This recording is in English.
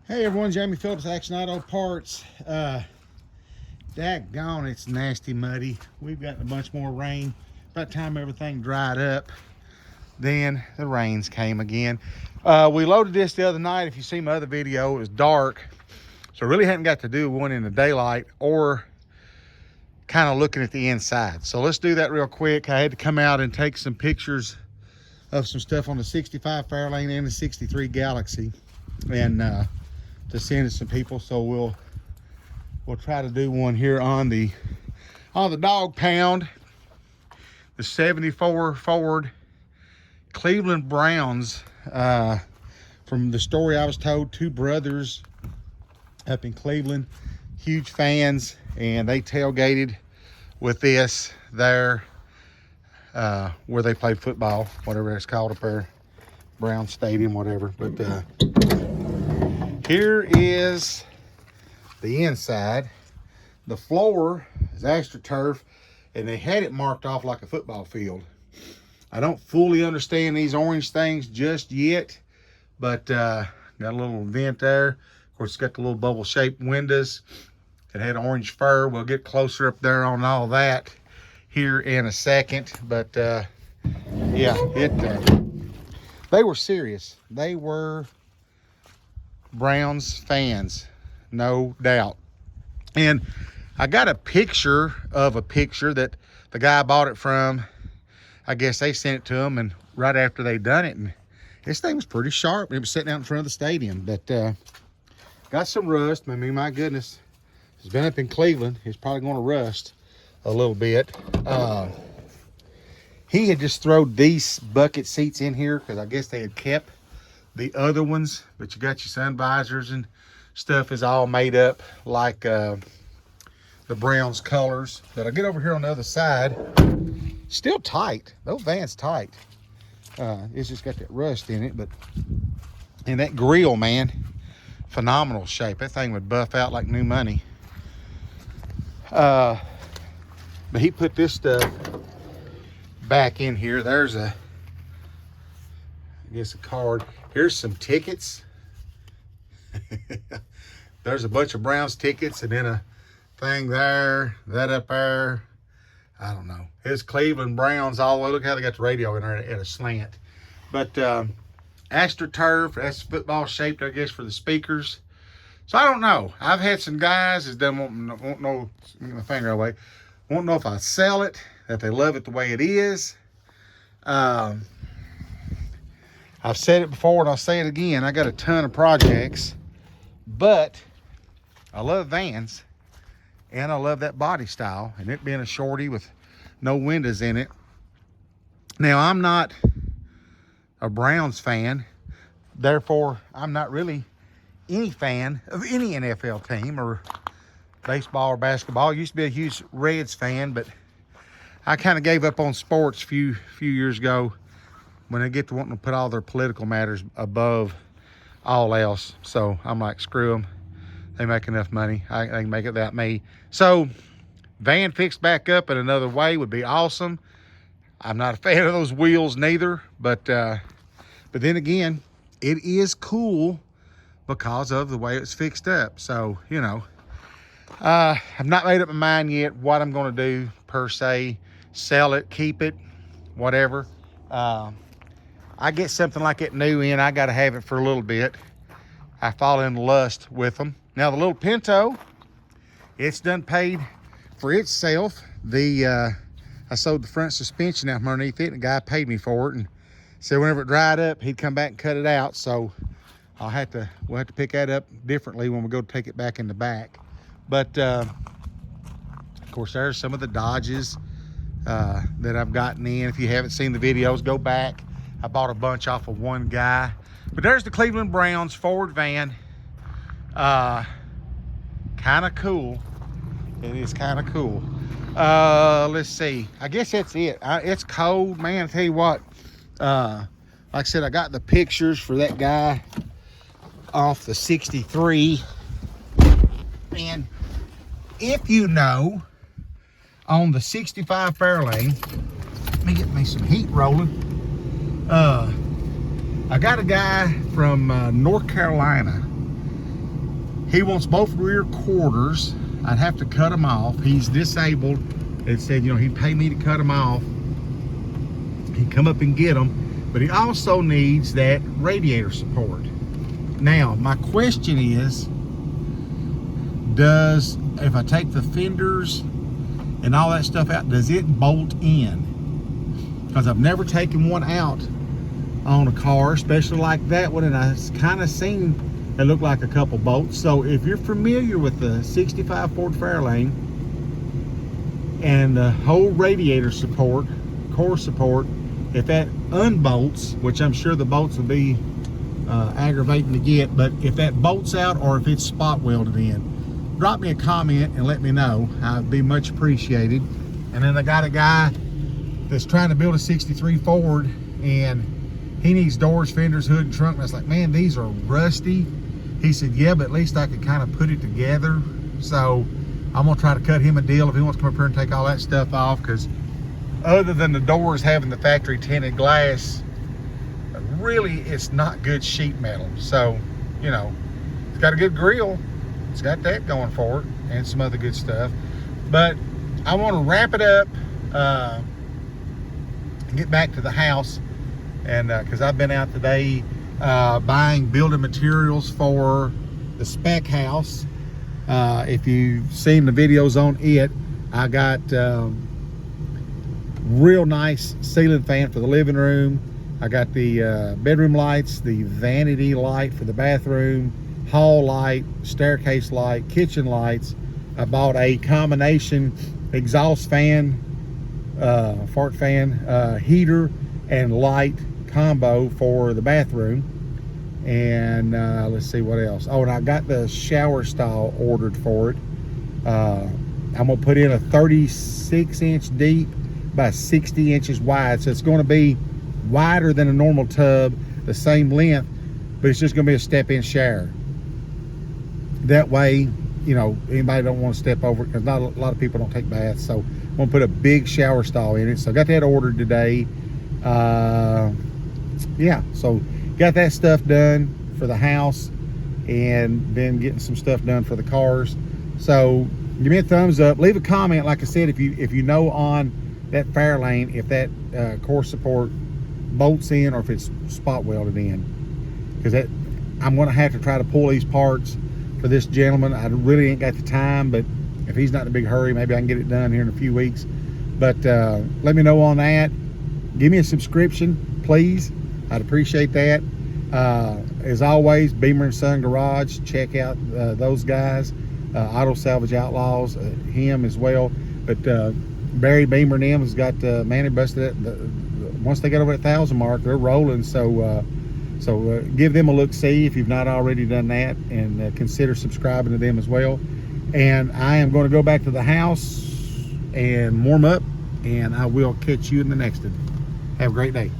Hey everyone, Jamie Phillips, Action Auto Parts. Daggone, it's nasty muddy. We've got a bunch more rain. By the time everything dried up, then the rains came again. We loaded this the other night. If you see my other video, it was dark. So really hadn't got to do one in the daylight or kind of looking at the inside. So let's do that real quick. I had to come out and take some pictures of some stuff on the 65 Fairlane and the 63 Galaxy. And to send to some people, so we'll try to do one here on the dog pound, the 74 Ford Cleveland Browns. From the story I was told, two brothers up in Cleveland, huge fans, and they tailgated with this there where they played football, whatever it's called up there, Brown Stadium, whatever. But here is the inside. The floor is AstroTurf, and they had it marked off like a football field. I don't fully understand these orange things just yet, but got a little vent there. Of course, it's got the little bubble-shaped windows. It had orange fur. We'll get closer up there on all that here in a second. But yeah, they were serious. They were Browns fans, no doubt. And I got a picture of a picture that the guy bought it from. I guess they sent it to him, and right after they done it, and this thing was pretty sharp. It was sitting out in front of the stadium, but got some rust. I mean, my goodness, it's been up in Cleveland. It's probably going to rust a little bit. He had just thrown these bucket seats in here because I guess they had kept the other ones, but you got your sun visors and stuff is all made up like the Browns colors. But I get over here on the other side, still tight. Those vans tight. It's just got that rust in it, but and that grill, man, phenomenal shape. That thing would buff out like new money. But he put this stuff back in here. There's I guess a card. Here's some tickets. There's a bunch of Browns tickets, and then a thing there, that up there. I don't know. It's Cleveland Browns all the way. Look how they got the radio in there at a slant. But AstroTurf, that's football shaped, I guess, for the speakers. So I don't know. I've had some guys that won't know, get my finger away, won't know if I sell it, that they love it the way it is. I've said it before and I'll say it again. I got a ton of projects, but I love vans and I love that body style, and it being a shorty with no windows in it. Now, I'm not a Browns fan, therefore I'm not really any fan of any NFL team or baseball or basketball. I used to be a huge Reds fan, but I kind of gave up on sports a few years ago when they get to wanting to put all their political matters above all else. So I'm like, screw them. They make enough money. I can make it without me. So van fixed back up in another way would be awesome. I'm not a fan of those wheels neither, but then again, it is cool because of the way it's fixed up. So, you know, I've not made up my mind yet what I'm going to do per se. Sell it, keep it, whatever. I get something like that new in, I got to have it for a little bit. I fall in lust with them. Now, the little Pinto, it's done paid for itself. I sold the front suspension out from underneath it, and the guy paid me for it, and said whenever it dried up, he'd come back and cut it out. So we'll have to pick that up differently when we go to take it back in the back. But of course, there's some of the Dodges that I've gotten in. If you haven't seen the videos, go back. I bought a bunch off of one guy. But there's the Cleveland Browns Ford van. Kind of cool. It is kind of cool. Let's see. I guess that's it. It's cold, man. I tell you what. Like I said, I got the pictures for that guy off the 63. And if you know, on the 65 Fairlane, let me get me some heat rolling. I got a guy from North Carolina He wants both rear quarters. I'd have to cut them off. He's disabled. It said, you know, he'd pay me to cut them off. He'd come up and get them, but he also needs that radiator support. Now, my question is, if I take the fenders and all that stuff out, does it bolt in? Because I've never taken one out on a car, especially like that one, and I kind of seen it look like a couple bolts. So if you're familiar with the 65 Ford Fairlane and the whole radiator support, core support, if that unbolts, which I'm sure the bolts will be aggravating to get, but if that bolts out or if it's spot welded in, drop me a comment and let me know. I'd be much appreciated. And then I got a guy that's trying to build a 63 Ford, and he needs doors, fenders, hood, and trunk. And I was like, man, these are rusty. He said, yeah, but at least I could kind of put it together. So I'm gonna try to cut him a deal if he wants to come up here and take all that stuff off, because other than the doors having the factory tinted glass, really it's not good sheet metal. So, you know, it's got a good grill. It's got that going for it and some other good stuff. But I want to wrap it up and get back to the house. And because I've been out today buying building materials for the spec house. If you've seen the videos on it, I got real nice ceiling fan for the living room. I got the bedroom lights, the vanity light for the bathroom, hall light, staircase light, kitchen lights. I bought a combination exhaust fan, fart fan, heater and light combo for the bathroom. And let's see what else. Oh, and I got the shower stall ordered for it. I'm gonna put in a 36-inch deep by 60 inches wide. So it's gonna be wider than a normal tub, the same length, but it's just gonna be a step-in shower. That way, you know, anybody don't want to step over it, because not a lot of people don't take baths. So I'm gonna put a big shower stall in it. So I got that ordered today. Yeah, so got that stuff done for the house, and then getting some stuff done for the cars. So give me a thumbs up, leave a comment, like I said, if you know on that Fairlane if that core support bolts in or if it's spot welded in, because that I'm going to have to try to pull these parts for this gentleman. I really ain't got the time, but if he's not in a big hurry, maybe I can get it done here in a few weeks. But let me know on that. Give me a subscription, please. I'd appreciate that. As always, Beamer & Son Garage, check out those guys. Auto Salvage Outlaws, him as well. But Barry Beamer and them has got Manny busted it. Once they get over that 1,000 mark, they're rolling. So give them a look, see if you've not already done that, and consider subscribing to them as well. And I am going to go back to the house and warm up, and I will catch you in the next one. Have a great day.